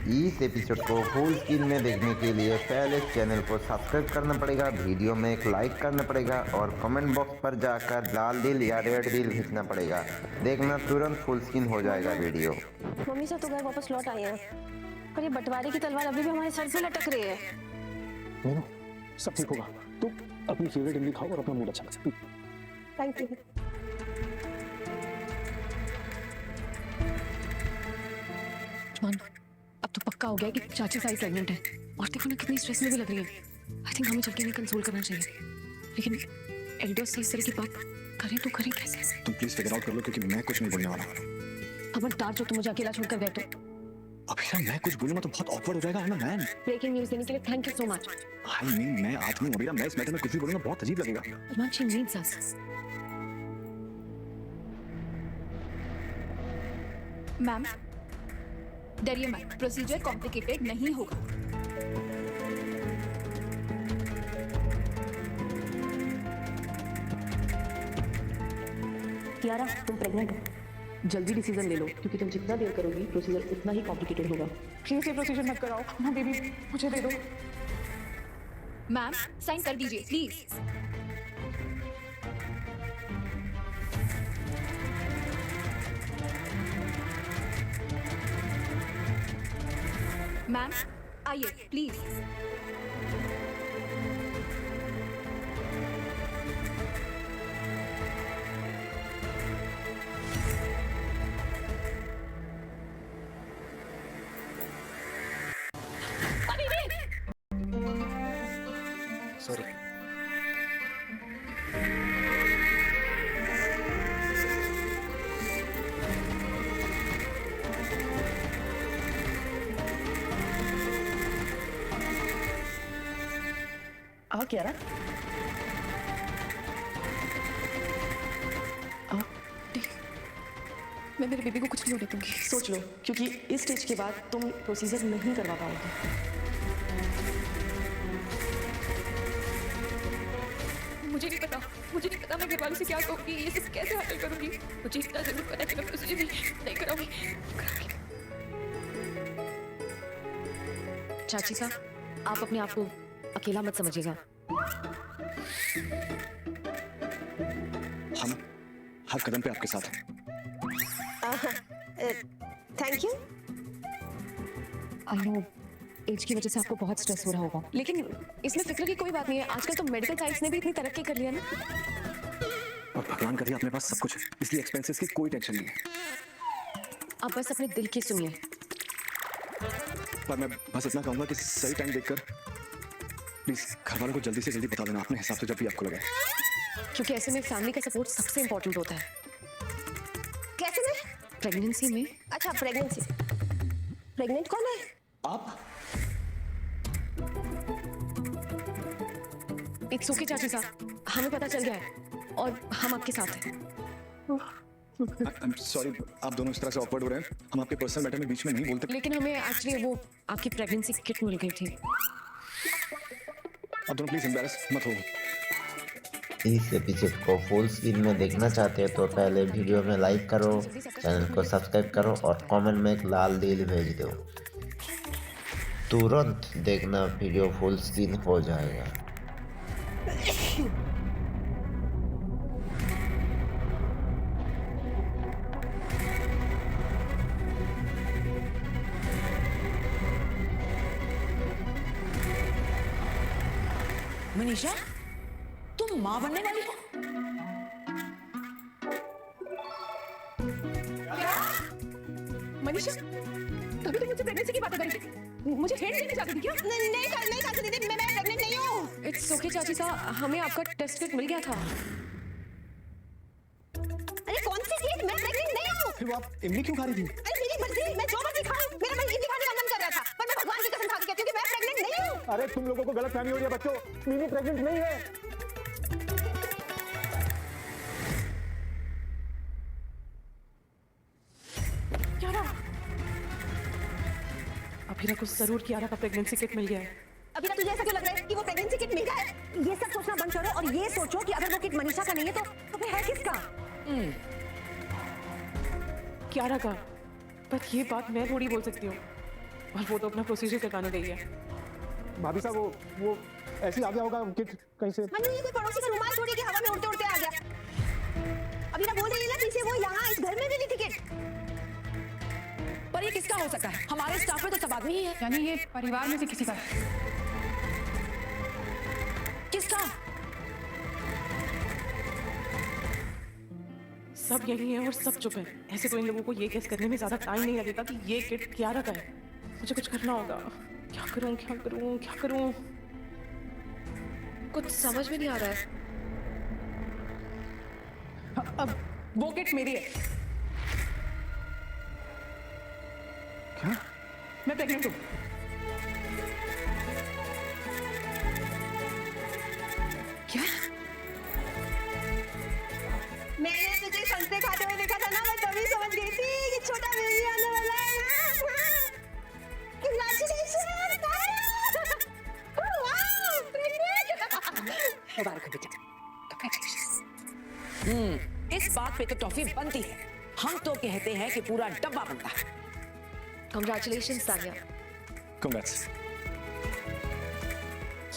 इस एपिसोड को full screen में देखने के लिए पहले चैनल को सब्सक्राइब करना पड़ेगा, वीडियो में एक लाइक करना पड़ेगा और कमेंट बॉक्स पर जाकर लाल दिल या रेड दिल भेजना पड़ेगा। देखना तुरंत फुल स्क्रीन हो जाएगा वीडियो। मम्मी से तो घर वापस लौट आई हैं, पर ये बंटवारे की तलवार अभी भी हमारे सर से लटक रही है। मीनू, सब ठीक होगा। तू अपनी फेवरेट इमली खाओ और अपना मूड अच्छा कर। Thank you. अब तो पक्का हो गया कि चाची सारी प्रेग्नेंट है और देखो ना कितनी स्ट्रेस में भी लग रही है। आई थिंक हमें चल के इन्हें कंसोल करना चाहिए, लेकिन एल्डर्स से इस तरह की बात करें तो करें कैसे? तुम प्लीज फिगर आउट कर लो, क्योंकि मैं कुछ नहीं बोलने वाला। खबरदार जो तुम मुझे अकेला छोड़कर गए तो। अभी मैं कुछ बोलूंगा तो बहुत ऑकवर्ड हो जाएगा। I am a man. Breaking news देने के लिए thank you so much. I mean मैं आदमी हूं। अभी मैं इस मैटर में कुछ भी बोलूंगा बहुत अजीब लगेगा। Ma'am she needs us. Ma'am डरिए मत, प्रोसीजर कॉम्प्लिकेटेड नहीं होगा। कियारा, तुम प्रेग्नेंट हो। जल्दी डिसीजन ले लो, क्योंकि तुम जितना देर करोगी प्रोसीजर उतना ही कॉम्प्लिकेटेड होगा। प्लीज ये प्रोसीजर मत कराओ ना बेबी, मुझे दे दो। मैम साइन कर दीजिए प्लीज। मैम आइए प्लीज। सॉरी। कियारा, मैं मेरे बेबी को कुछ नहीं होने दूंगी। सोच लो, क्योंकि इस स्टेज के बाद तुम प्रोसीजर नहीं करवा पाओगे। मुझे नहीं पता मैं घर वालों से क्या कहूँगी, ये सब कैसे हैंडल करूँगी। मुझे इतना जरूर पता है कि मैं प्रोसीजर नहीं कराऊंगी। चाची साहब, आप अपने आप को अकेला मत समझिएगा। हम हर कदम पे आपके साथ हैं। Thank you. I know age की वजह से आपको बहुत स्ट्रेस हो रहा होगा, लेकिन इसमें फिक्र की कोई बात नहीं है। आजकल तो मेडिकल साइंस ने भी इतनी तरक्की कर लिया ना। और भगवान करे अपने पास सब कुछ है, इसलिए एक्सपेंसेस की कोई टेंशन नहीं है। आप बस अपने दिल की सुनिए। पर मैं बस इतना कहूंगा कि सही टाइम देखकर प्लीज घर वालों को जल्दी से जल्दी बता देना, अपने हिसाब से जब भी आपको लगे, क्योंकि ऐसे में फैमिली का सपोर्ट सबसे इम्पोर्टेंट होता है। कैसे में? प्रेगनेंसी में। अच्छा, प्रेगनेंसी। प्रेग्नेंट कौन है? आप इट्स ओके चाची साहब, हमें पता चल गया है और हम आपके साथ हैं। आई एम सॉरी, आप दोनों इस तरह से ऑकवर्ड हो रहे हैं। हम आपके पर्सनल मैटर में बीच में नहीं बोलते। लेकिन हमें एक्चुअली वो आपकी प्रेगनेंसी किट मिल गई थी। आप दोनों प्लीज एम्बैरेस मत हो। इस एपिसोड को फुल स्क्रीन में देखना चाहते हो तो पहले वीडियो में लाइक करो, चैनल को सब्सक्राइब करो और कमेंट में एक लाल दिल भेज दो। तुरंत देखना वीडियो फुल स्क्रीन हो जाएगा। मनीषा, तुम माँ बनने वाली हो? मनीषा, तभी तो मुझे प्रेगनेंसी की बात कर रही थी। मुझे हेड देने चाहती थी क्या? नहीं चाहती दीदी, मैं प्रेग्नेंट नहीं हूँ। इट्स ओके चाची साहब, हमें आपका टेस्ट किट मिल गया था। अरे कौन सी चीज? मैं प्रेग्नेंट नहीं हूँ। फिर वो आप इमली क्यों खा रही थी? अरे मेरी मर्जी, मैं जो मर्जी खाऊं। मेरा मन इमली खाने का मन कर रहा था, पर मैं भगवान की कसम खा के कहती हूँ कि मैं प्रेग्नेंट नहीं हूँ। अरे तुम लोगों को गलतफहमी हो रही है बच्चों, मीनू प्रेग्नेंट नहीं है। कियारा, अभी को जरूर कियारा का प्रेगनेंसी किट मिल गया है। अभी तुझे ऐसा क्यों लग रहा है कि वो प्रेगनेंसी किट मिल गया है? ये सब सोचना बंद करो और ये सोचो कि अगर वो किट मनीषा का नहीं है तो फिर है किसका? कियारा का, पर ये बात मैं थोड़ी बोल सकती हूँ, और वो तो अपना प्रोसीजर करवाने गई है। भाभी साहब वो ऐसे ही आ गया होगा किट कहीं से। मनु, ये कोई पड़ोसी का रुमाल छोड़ी कि हवा में उड़ते उड़ते आ गया। अभी ना बोल रही है ना पीछे, वो यहाँ इस घर में भी नहीं टिकट। पर ये किसका हो सकता है? हमारे स्टाफ में तो सब आदमी ही है। यानी ये परिवार में से किसी का है। किसका? सब यही है और सब चुप है। ऐसे तो इन लोगों को ये गेस करने में ज्यादा टाइम नहीं लगेगा कि ये किट कियारा का है। मुझे कुछ करना होगा। क्या करूं क्या करूं क्या करूं? कुछ समझ में नहीं आ रहा है। अब वो किट मेरी है। क्या? मैं प्रेग्नेंट हूँ। क्या? मैंने तुझे संतरे खाते हुए देखा था ना, मैं तभी समझ गई थी कि छोटा बेबी आने वाला है। Congratulations! Wow, pregnant! मुबारक हो बेटा। इस बात पे तो टॉफी बनती है। हम तो कहते हैं कि पूरा डब्बा बनता है। Congratulations, तानिया। Congrats.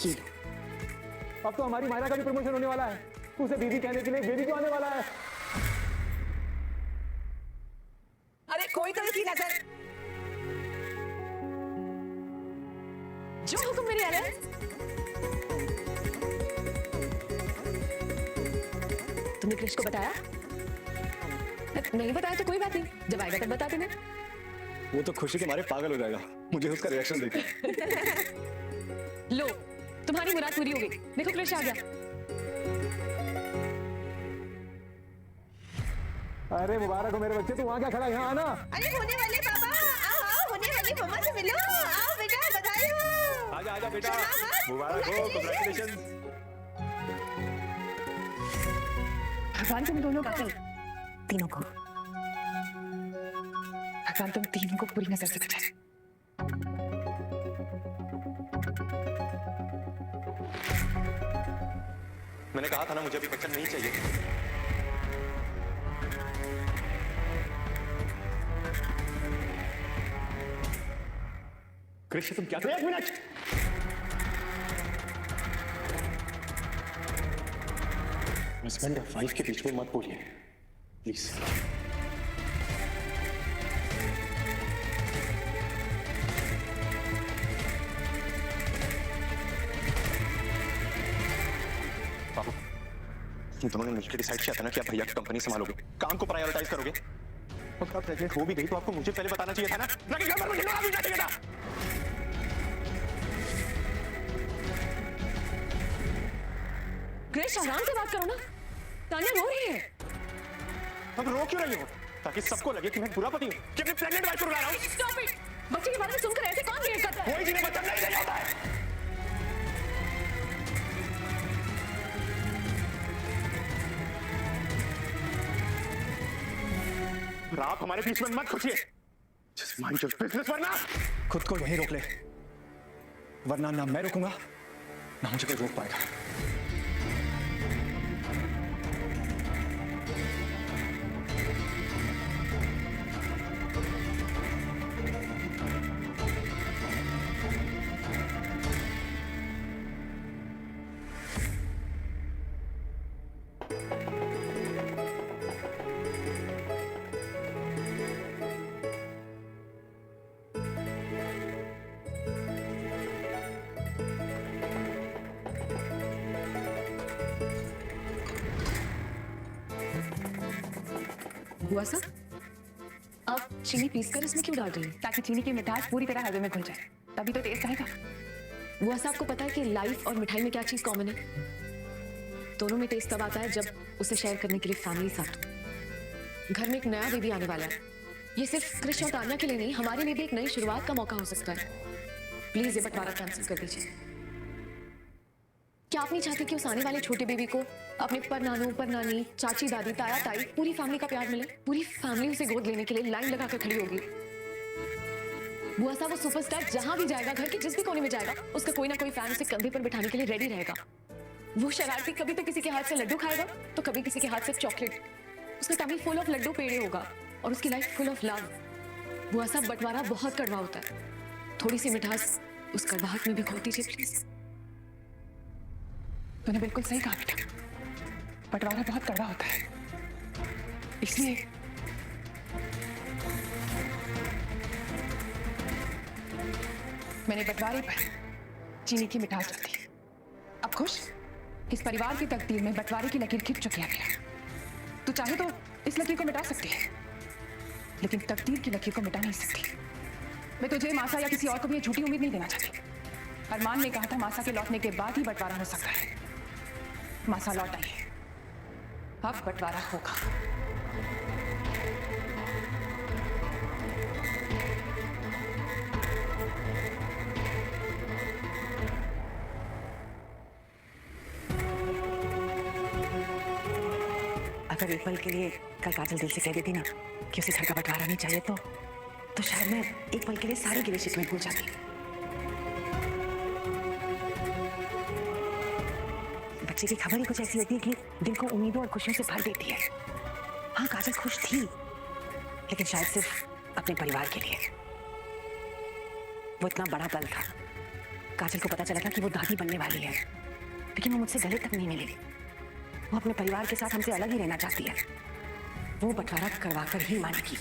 ये लो। अब तो हमारी मायरा का भी प्रमोशन होने वाला है। उसे दीदी कहने के लिए बेबी को आने वाला है। अरे कोई तो इसकी नजर। जो हुक्म मेरी आला। तुमने क्रिश को बताया? नहीं बताया तो कोई बात नहीं, जब आएगा तब बता देना। वो तो खुशी के मारे पागल हो जाएगा मुझे उसका रिएक्शन देख के। लो, तुम्हारी मुराद पूरी हो गई। देखो क्रिश आ गया। अरे मुबारक हो मेरे बच्चे, तू वहाँ क्या खड़ा है? यहाँ आना। अरे होने वाले पापा, आओ आओ, होने वाली मम्मा से मिलो। आओ बेटा, बधाई हो। आजा आजा बेटा, मुबारक हो, कांग्रेचुलेशन। भगवान तुम दोनों का तीनों को, भगवान तुम तीनों को पूरी नजर से बचाए। मैंने कहा था ना मुझे अभी बच्चा नहीं चाहिए। कृष्ण तुम क्या? एक मिनट। हस्बैंड और वाइफ के बीच में मत बोलिए प्लीज। बाबू, तुम दोनों ने मिलकर डिसाइड किया था ना कि आप भैया की कंपनी संभालोगे, काम को प्रायोरिटाइज करोगे। और कब प्रेग्नेंट हो भी गई तो आपको मुझे पहले बताना चाहिए था ना, कि घर पर मुझे ना भी चाहिए था। क्रिश आराम से बात करो ना, तानिया रो रही है। अब रो क्यों रही हो? ताकि सबको लगे कि मैं बुरा पति हूँ, कि अपनी प्रेग्नेंट वाइफ को रुला रहा हूँ। Stop it! बच्चे के बारे में सुनकर ऐसे कौन बिहेव करता है? कोई जिन्हें बच्चा नहीं चाहिए होता है। आप हमारे बीच में मत घुसिए। Just mind your business, वरना खुद को यहीं रोक ले, वरना ना मैं रोकूंगा ना मुझे कोई रोक पाएगा। हुआ सर, आप चीनी पीसकर इसमें क्यों डाल रही हैं? ताकि चीनी की मिठास पूरी तरह हलवे में घुल जाए, तभी तो टेस्ट आएगा। हुआ सर, आपको पता है कि लाइफ और मिठाई में क्या चीज कॉमन है? दोनों में टेस्ट तब आता है जब उसे शेयर करने के लिए फैमिली साथ हो। घर में एक नया बेबी आने वाला है, ये सिर्फ क्रिश और तान्या के लिए नहीं, हमारे लिए भी एक नई शुरुआत का मौका हो सकता है। प्लीज ये बंटवारा कैंसिल कर दीजिए। क्या आप नहीं चाहते कि उस आने वाले छोटे बेबी को अपने पर नानू, पर नानी, चाची, दादी, ताया, ताई, पूरी फैमिली का प्यार मिले? पूरी फैमिली उसे गोद लेने के लिए लाइन लगाकर खड़ी होगी। बुआ साहब, वो सुपरस्टार जहां भी जाएगा, घर के जिस भी कोने में जाएगा, उसका कोई ना कोई फैन उसे कंधे पर बिठाने के लिए रेडी रहेगा। वो शरारती कभी तो किसी के हाथ से लड्डू खाएगा, तो कभी किसी के हाथ से चॉकलेट। उसका टमी फुल ऑफ लड्डू पेड़े होगा और उसकी लाइफ फुल ऑफ लव। बुआ साहब बंटवारा बहुत कड़वा होता है, थोड़ी सी मिठास उस कड़वाहट में भी खो दीजिए प्लीज। तूने बिल्कुल सही कहा बेटा, बंटवारा बहुत कड़वा होता है, इसलिए मैंने बंटवारे पर चीनी की मिठास रख दी। अब खुश? इस परिवार की तकदीर में बंटवारे की लकीर खिंच चुकी है मेरा। तू चाहे तो इस लकीर को मिटा सकती है, लेकिन तकदीर की लकीर को मिटा नहीं सकती। मैं तुझे, मासा या किसी और को भी ये झूठी उम्मीद नहीं देना चाहती। अरमान ने कहा था मासा के लौटने के बाद ही बंटवारा हो सकता है। मासा लौट आई है, अब बंटवारा होगा। अगर एक पल के लिए कल काजल दिल से कह देती ना कि उसे घर का बंटवारा नहीं चाहिए, तो शायद मैं एक पल के लिए सारे गिले शिकवे भूल जाती। बच्चे की खबर ही कुछ ऐसी होती है कि दिल को उम्मीदों और खुशियों से भर देती है। हाँ, काजल खुश थी, लेकिन शायद सिर्फ अपने परिवार के लिए। वो इतना बड़ा पल था, काजल को पता चला था कि वो दादी बनने वाली है, लेकिन वो मुझसे गले तक नहीं मिली। वो अपने परिवार के साथ हमसे अलग ही रहना चाहती है। वो बंटवारा करवा कर ही मानेगी।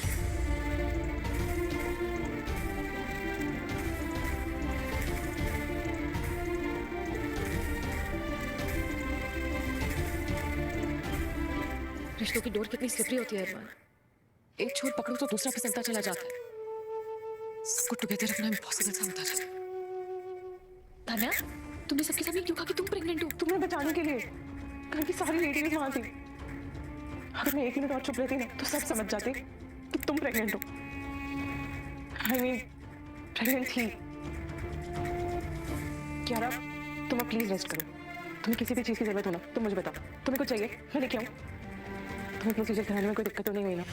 रिश्तों की डोर कितनी स्लिपरी होती है अरमान। एक छोर पकड़ो तो दूसरा फिसलता चला जाता है। सबको टुगेदर रखना इम्पॉसिबल सा होता है। तान्या, तुमने सबके सामने क्यों कहा कि तुम प्रेग्नेंट हो? तुम्हें बचाने के लिए। घर की सारी लेडीज वहां थी। अगर मैं 1 मिनट और चुप रहती ना तो सब समझ जाते कि तुम प्रेग्नेंट हो। आई मीन प्रेग्नेंट थी। क्यारा, तुम अब प्लीज रेस्ट करो। तुम्हें किसी भी चीज की जरूरत हो ना तो मुझे बताओ। तुम्हें कुछ चाहिए मैं लेके आऊं? तुम्हें प्रोसीजर कराने में कोई दिक्कत तो नहीं हुई ना?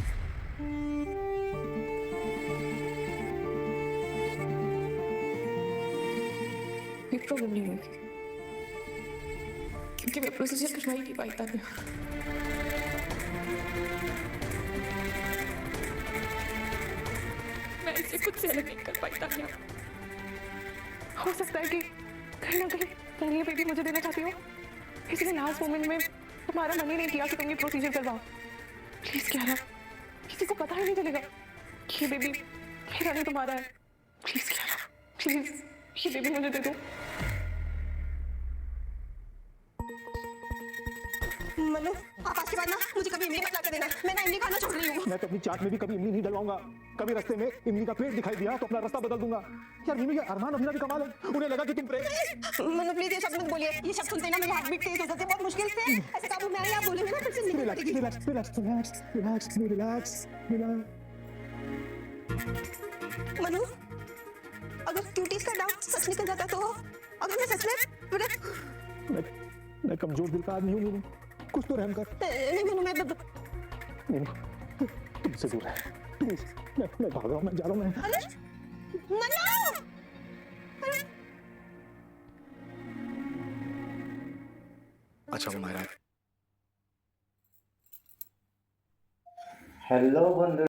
कोई प्रॉब्लम नहीं होगी, क्योंकि मैं प्रोसीजर करवा ही नहीं पाई तान्या। मैं इसे खुद से अलग नहीं कर पाई तान्या। हो सकता है कि कहीं ना कहीं तुम ये बेबी मुझे देना चाहती हो, इसलिए लास्ट मोमेंट में तुम्हारा मन ही नहीं किया कि तुम ये प्रोसीजर करवाओ। प्लीज क्यारा, किसी को पता ही नहीं चलेगा कि ये बेबी मेरा नहीं तुम्हारा है। प्लीज क्यारा, प्लीज ये बेबी मुझे दे दो। मनु, आप आज के बाद ना मुझे कभी इमली मत ला कर देना। मैं ना इमली खाना छोड़ रही हूँ। मैं तो अपनी चाट में भी कभी इमली नहीं डलवाऊंगा। कभी रास्ते में इमली का पेड़ दिखाई दिया तो अपना रास्ता बदल दूंगा। यार मीनू, ये अरमान अभिना भी कमाल है। उन्हें लगा कि तुम मनु प्लीज ये शब्द मत बोलिए। ये शब्द सुनते ही ना मेरी हार्ट बीट तेज हो जाती है बहुत मुश्किल से। ऐसे काबू में आए आप बोलेंगे ना फिर से नहीं रिलैक्स लगेगी। Relax relax relax relax relax relax. Manu, अगर क्यूटीज का डाउट सच निकल जाता तो, अगर मैं सच में मैं कमजोर दिल का आदमी हूँ मीनू, कुछ तो रहम कर। नहीं मनु, मैं मीनू तुमसे दूर है प्लीज। मैं भाग रहा हूँ, मैं जा रहा हूँ। मैं अरे मनु, अच्छा वो मायरा है। हेलो बंधु।